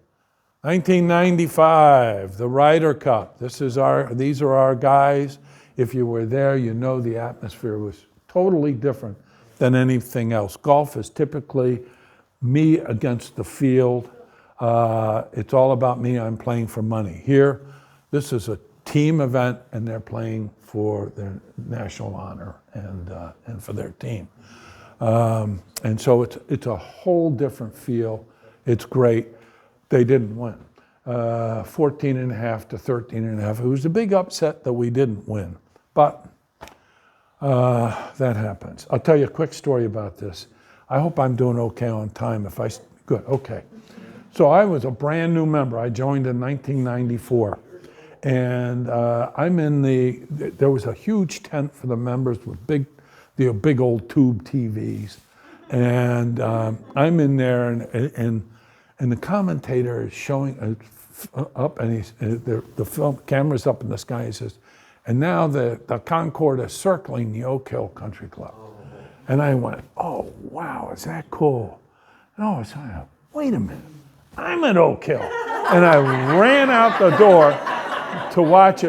[SPEAKER 1] 1995, the Ryder Cup. These are our guys. If you were there, you know the atmosphere was totally different than anything else. Golf is typically me against the field. It's all about me. I'm playing for money. Here, this is a team event, and they're playing for their national honor and for their team. And so it's a whole different feel. It's great. They didn't win. 14.5 to 13.5. It was a big upset that we didn't win, but that happens. I'll tell you a quick story about this. I hope I'm doing okay on time. Good, okay. So I was a brand new member. I joined in 1994. And I'm in there was a huge tent for the members with big old tube TVs. And I'm in there, and the commentator is showing up, and the film camera's up in the sky. He says, and now the Concorde is circling the Oak Hill Country Club. And I went, oh, wow, is that cool? And all of a sudden, wait a minute, I'm at Oak Hill. And I ran out the door to watch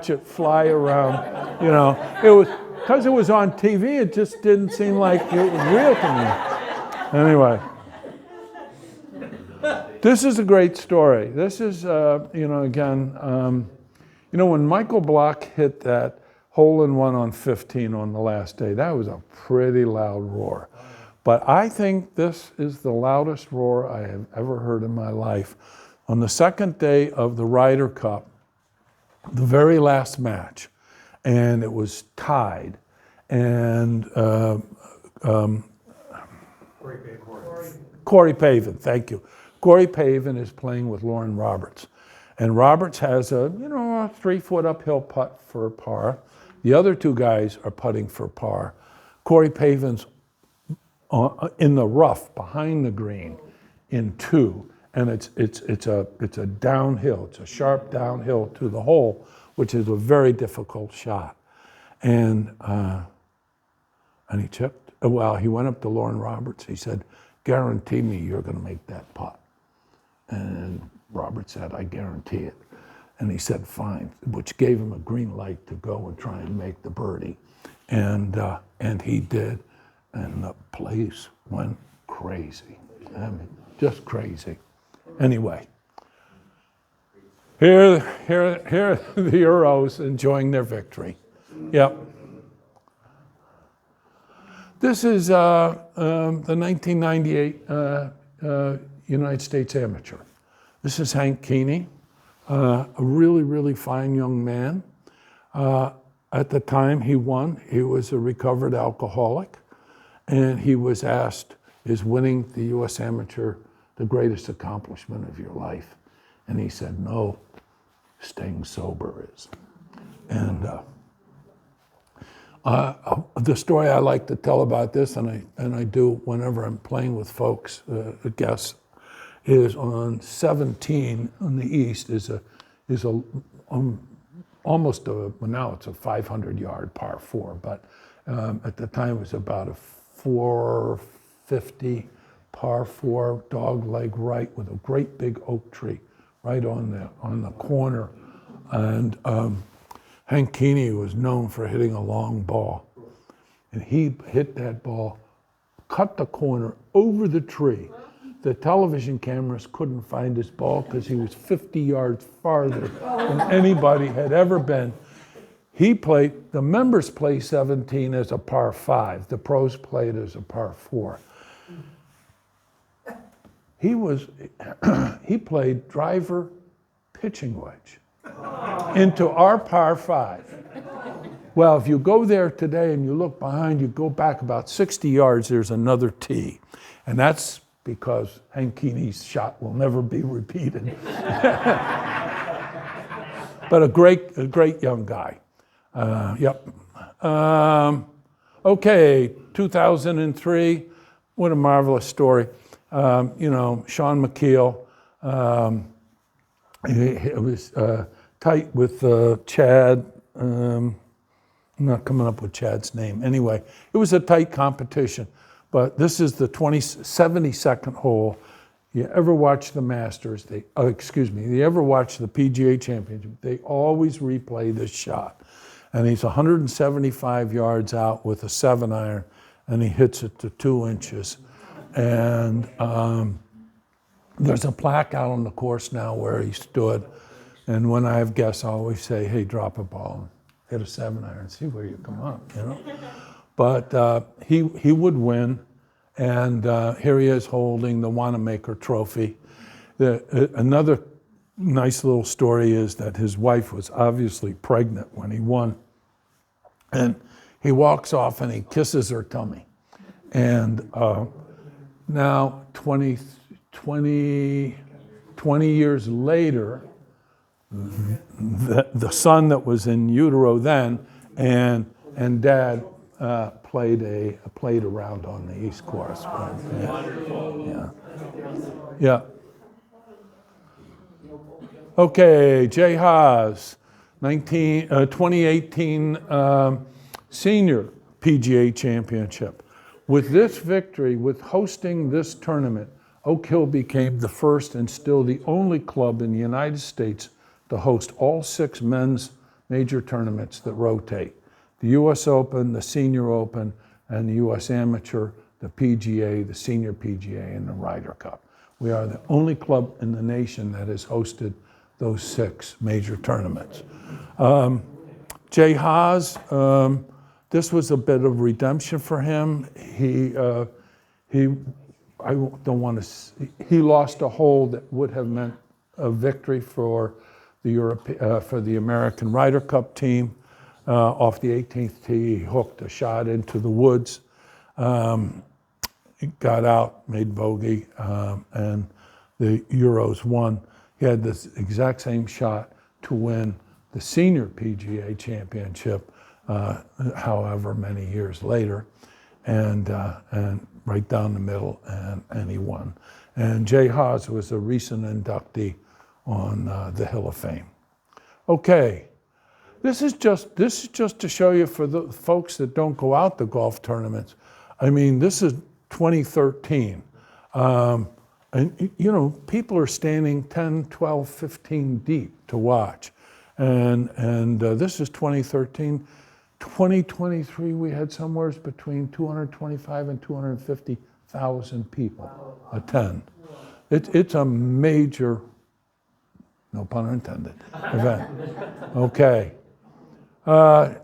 [SPEAKER 1] it fly around. You know, it was, because it was on TV, it just didn't seem like it was real to me. Anyway, this is a great story. This is, again, when Michael Block hit that hole-in-one on 15 on the last day, that was a pretty loud roar. But I think this is the loudest roar I have ever heard in my life. On the second day of the Ryder Cup, the very last match, and it was tied, and Corey Pavin, thank you. Corey Pavin is playing with Lauren Roberts. And Roberts has a 3-foot uphill putt for par. The other two guys are putting for par. Corey Pavin's in the rough behind the green in 2, and it's a downhill. It's a sharp downhill to the hole, which is a very difficult shot. And he chipped. Well, he went up to Lauren Roberts. He said, "Guarantee me you're going to make that putt." And Roberts said, "I guarantee it." And he said, "Fine," which gave him a green light to go and try and make the birdie. And he did. And the place went crazy. I mean, just crazy. Anyway, here are the Euros enjoying their victory. Yep. This is the 1998 United States Amateur. This is Hank Keeney, a really, really fine young man. At the time he won, he was a recovered alcoholic, and he was asked, is winning the U.S. Amateur the greatest accomplishment of your life? And he said, no, staying sober is. And the story I like to tell about this, and I do whenever I'm playing with folks, guests, is on 17 on the east is almost now it's a 500-yard par 4, but at the time it was about a 450 par 4 dog leg right with a great big oak tree right on the corner, and Hank Keeney was known for hitting a long ball, and he hit that ball, cut the corner over the tree. The television cameras couldn't find his ball because he was 50 yards farther than anybody had ever been. The members play 17 as a par 5. The pros played as a par 4. He played driver pitching wedge into our par 5. Well, if you go there today and you look behind, you go back about 60 yards, there's another tee. And that's because Hank Keeney's shot will never be repeated. But a great young guy. Yep. Okay, 2003, what a marvelous story. Sean McKeel, it was tight with Chad. I'm not coming up with Chad's name. Anyway, it was a tight competition. But this is the 72nd hole. You ever watch the Masters? You ever watch the PGA Championship? They always replay this shot. And he's 175 yards out with a 7-iron, and he hits it to 2 inches. And there's a plaque out on the course now where he stood. And when I have guests, I always say, hey, drop a ball and hit a 7-iron, see where you come up, But he would win, and here he is holding the Wanamaker Trophy. Another nice little story is that his wife was obviously pregnant when he won, and he walks off and he kisses her tummy. And now 20 years later, the son that was in utero then, and Dad played around on the East Course. Yeah. Yeah. Okay, Jay Haas, 2018 Senior PGA Championship. With this victory, with hosting this tournament, Oak Hill became the first and still the only club in the United States to host all 6 men's major tournaments that rotate: the U.S. Open, the Senior Open, and the U.S. Amateur, the PGA, the Senior PGA, and the Ryder Cup. We are the only club in the nation that has hosted those 6 major tournaments. Jay Haas, this was a bit of redemption for him. He lost a hole that would have meant a victory for the American Ryder Cup team. Off the 18th tee, he hooked a shot into the woods. He got out, made bogey, and the Euros won. He had this exact same shot to win the Senior PGA Championship, however many years later, and right down the middle, and he won. And Jay Haas was a recent inductee on the Hill of Fame. Okay, this is just to show you, for the folks that don't go out to golf tournaments. I mean, this is 2013. And you know, people are standing 10, 12, 15 deep to watch. And this is 2013. 2023, we had somewhere between 225 and 250,000 people attend. It's a major, no pun intended, event. Okay.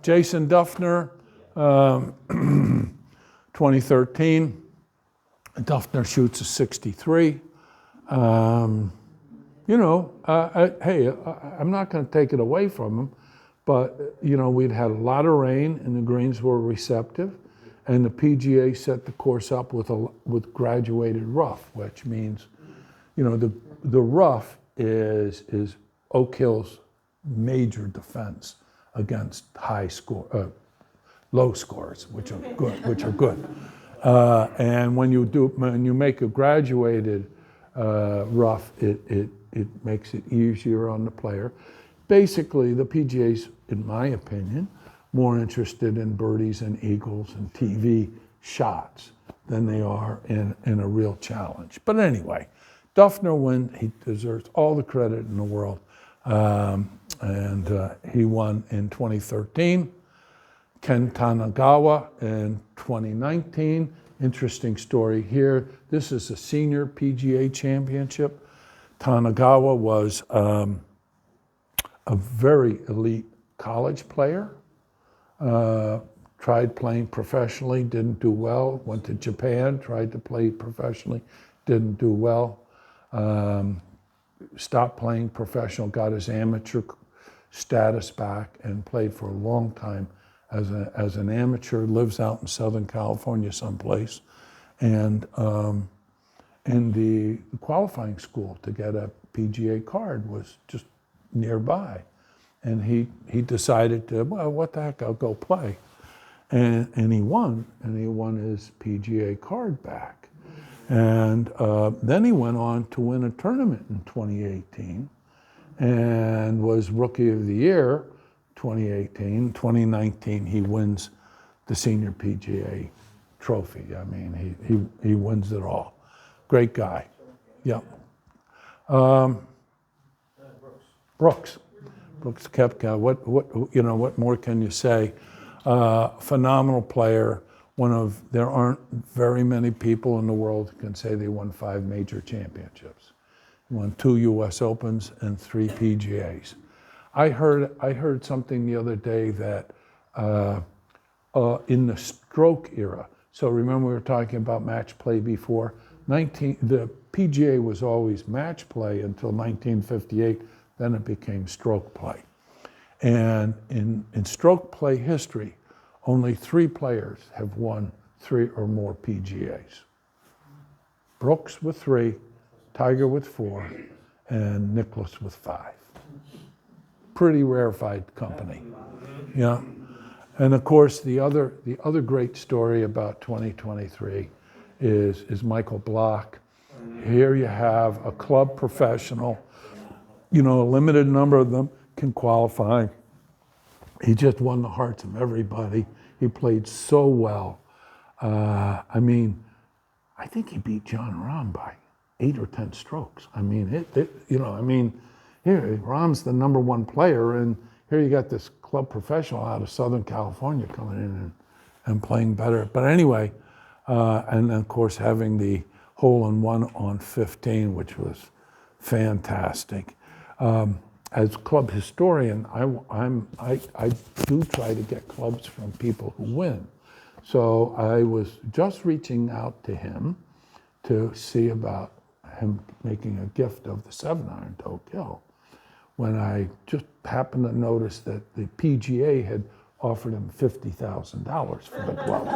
[SPEAKER 1] Jason Duffner, 2013. Duffner shoots a 63. Hey, I'm not going to take it away from him, but you know, we'd had a lot of rain and the greens were receptive, and the PGA set the course up with graduated rough, which means, you know, the rough is Oak Hill's major defense against low scores, which are good. And when you make a graduated rough, it makes it easier on the player. Basically, the PGA's, in my opinion, more interested in birdies and eagles and TV shots than they are in a real challenge. But anyway, Duffner won. He deserves all the credit in the world. And he won in 2013. Ken Tanagawa in 2019. Interesting story here. This is a Senior PGA Championship. Tanagawa was a very elite college player. Tried playing professionally, didn't do well. Went to Japan, tried to play professionally, didn't do well. Stopped playing professional, got his amateur status back, and played for a long time as an amateur. Lives out in Southern California someplace, and the qualifying school to get a PGA card was just nearby, and he decided to, well, what the heck, I'll go play, and he won his PGA card back, and then he went on to win a tournament in 2018, and was Rookie of the Year 2018. 2019, he wins the Senior PGA trophy. I mean, he wins it all. Great guy. Yeah. Brooks Koepka. What more can you say? Phenomenal player. There aren't very many people in the world who can say they won 5 major championships. He won 2 U.S. Opens and 3 PGAs. I heard something the other day that in the stroke era, so remember we were talking about match play before, the PGA was always match play until 1958, then it became stroke play. And in stroke play history, only 3 players have won 3 or more PGAs. Brooks with 3, Tiger with 4, and Nicklaus with 5. pretty rarefied company. Yeah. And of course, the other great story about 2023 is Michael Block. Here you have a club professional, a limited number of them can qualify. He just won the hearts of everybody. He played so well. I think he beat John Rahm by 8 or 10 strokes. Here, Rahm's the number one player, and here you got this club professional out of Southern California coming in and playing better. But anyway, and of course having the hole-in-one on 15, which was fantastic. As club historian, I do try to get clubs from people who win. So I was just reaching out to him to see about him making a gift of the 7-iron to Oak Hill, when I just happened to notice that the PGA had offered him $50,000 for the club.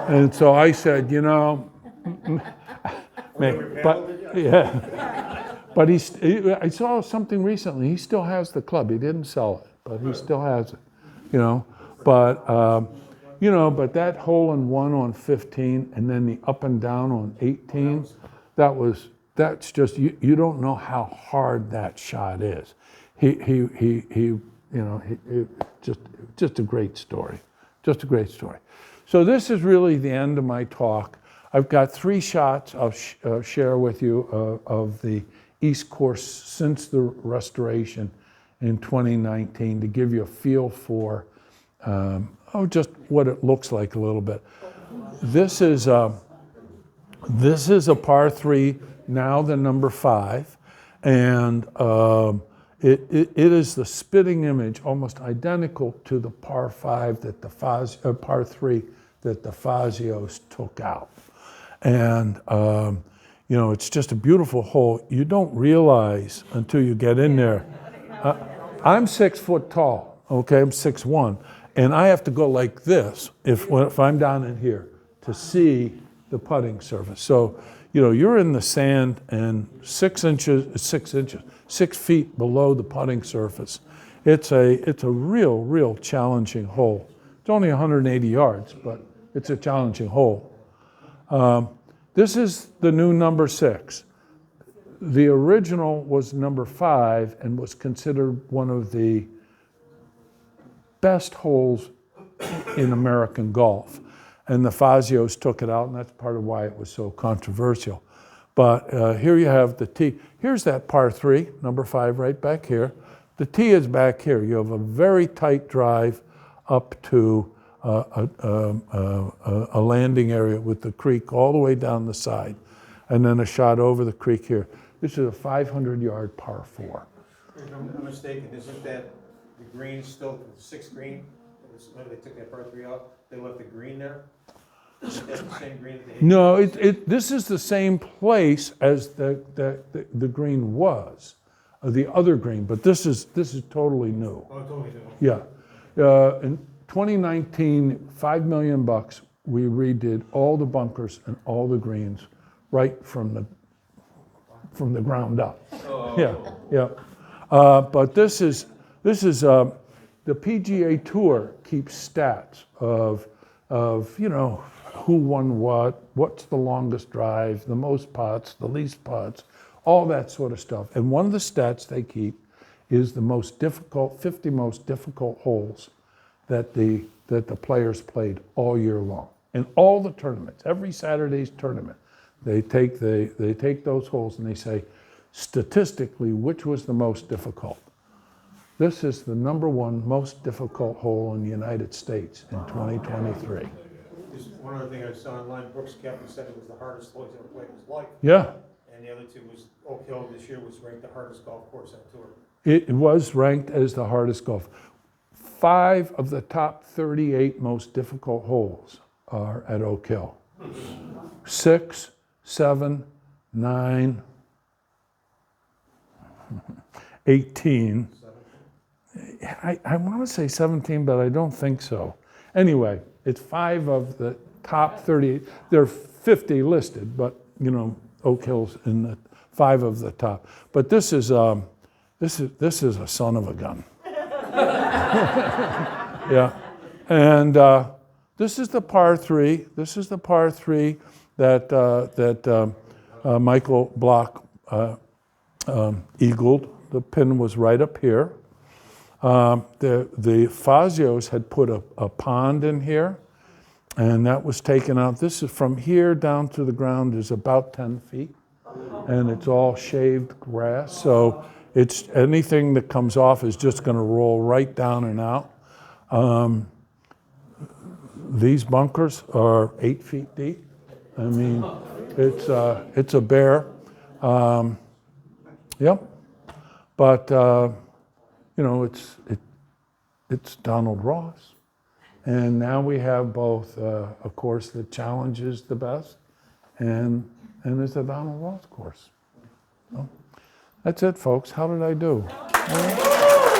[SPEAKER 1] And so I said, but I saw something recently. He still has the club. He didn't sell it, but he still has it. But that hole-in-one on 15 and then the up and down on 18, that's just you don't know how hard that shot is. Just a great story. Just a great story. So this is really the end of my talk. I've got 3 shots I'll share with you of the East Course since the restoration in 2019 to give you a feel for just what it looks like a little bit. This is a par 3, now the number 5, and it is the spitting image, almost identical to the par 5 that the par 3 that the Fazios took out. And it's just a beautiful hole. You don't realize until you get in there. I'm 6 foot tall, okay? I'm 6'1", and I have to go like this if I'm down in here to see the putting surface. So, you're in the sand and 6 feet below the putting surface. It's a real challenging hole. It's only 180 yards, but it's a challenging hole. This is the new number 6. The original was number 5 and was considered one of the best holes in American golf. And the Fazios took it out, and that's part of why it was so controversial. But here you have the tee. Here's that par 3, number 5 right back here. The tee is back here. You have a very tight drive up to a landing area with the creek all the way down the side, and then a shot over the creek here. This is a 500-yard par 4.
[SPEAKER 2] If I'm mistaken, isn't that the green still the 6th green? Remember they took that par 3 out? They left the green there? Is that the same green that they had?
[SPEAKER 1] No, this is the same place as the green was, the other green, but this is totally new.
[SPEAKER 2] Oh, totally new.
[SPEAKER 1] Yeah. In 2019, $5 million, we redid all the bunkers and all the greens right from the ground up. Oh. Yeah. But this is the PGA Tour keeps stats of who won what's the longest drive, the most putts, the least putts, all that sort of stuff. And one of the stats they keep is the 50 most difficult holes that the players played all year long. In all the tournaments, every Saturday's tournament, they take those holes and they say, statistically, which was the most difficult? This is the number 1 most difficult hole in the United States in 2023.
[SPEAKER 2] Just one other thing I saw online, Brooks Koepka said it was the hardest hole he's ever played in his life.
[SPEAKER 1] Yeah.
[SPEAKER 2] And the other 2 was Oak Hill this year was ranked the hardest golf course on tour.
[SPEAKER 1] It was ranked as the hardest golf. 5 of the top 38 most difficult holes are at Oak Hill. 6, 7, 9, 18. I want to say 17, but I don't think so. Anyway, it's 5 of the top 38. There are 50 listed, but Oak Hill's in the 5 of the top. But this is This is a son of a gun. Yeah, and this is the par 3. This is the par 3 that Michael Block eagled. The pin was right up here. The Fazios had put a pond in here, and that was taken out. This is from here down to the ground is about 10 feet, and it's all shaved grass. So it's anything that comes off is just going to roll right down and out. These bunkers are 8 feet deep. I mean, it's a bear. Yep. But you know, it's Donald Ross, and now we have both. Of course, the challenge is the best, and it's a Donald Ross course. So, that's it, folks. How did I do?